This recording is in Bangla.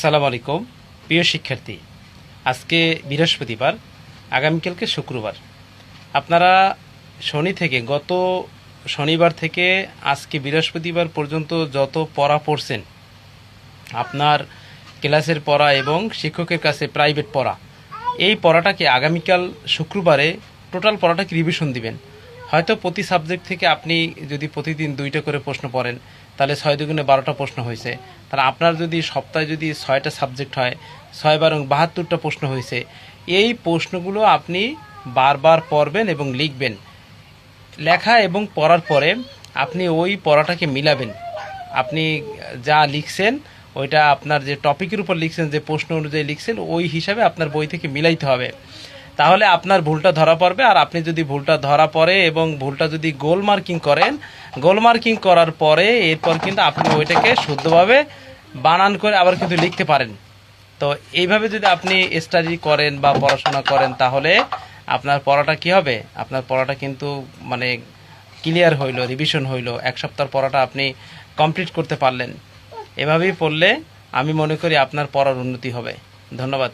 আসসালামু আলাইকুম প্রিয় শিক্ষার্থী। আজকে বৃহস্পতিবার, আগামীকালকে শুক্রবার। আপনারা শনি থেকে গত শনিবার থেকে আজকে বৃহস্পতিবার পর্যন্ত যত পড়া পড়ছেন, আপনার ক্লাসের পড়া এবং শিক্ষকের কাছে প্রাইভেট পড়া, এই পড়াটাকে আগামীকাল শুক্রবারে টোটাল পড়াটাকে রিভিশন দিবেন। হয়তো প্রতি সাবজেক্ট থেকে আপনি যদি প্রতিদিন 2টা করে প্রশ্ন পড়েন, তাহলে 6 দুগুণে 12টা প্রশ্ন হয়েছে। তাহলে আপনার যদি সপ্তাহে যদি 6টা সাবজেক্ট হয়, 6 বারং 72টা প্রশ্ন হয়েছে। এই প্রশ্নগুলো আপনি বারবার পড়বেন এবং লিখবেন। লেখা এবং পড়ার পরে আপনি ওই পড়াটাকে মিলাবেন। আপনি যা লিখছেন ওইটা আপনার যে টপিকের উপর লিখছেন, যে প্রশ্ন অনুযায়ী লিখছেন, ওই হিসাবে আপনার বই থেকে মিলাইতে হবে। তাহলে আপনার ভুলটা ধরা পড়বে। আর আপনি যদি ভুলটা ধরা পড়ে এবং ভুলটা যদি গোল মার্কিং করেন, গোল মার্কিং করার পরে এরপর কিন্তু আপনি ওইটাকে শুদ্ধভাবে বানান করে আবার কিন্তু লিখতে পারেন। তো এইভাবে যদি আপনি স্টাডি করেন বা পড়াশোনা করেন, তাহলে আপনার পড়াটা কি হবে, আপনার পড়াটা কিন্তু মানে ক্লিয়ার হইল, রিভিশন হইল, এক সপ্তাহের পড়াটা আপনি কমপ্লিট করতে পারলেন। এভাবেই পড়লে আমি মনে করি আপনার পড়ার উন্নতি হবে। ধন্যবাদ।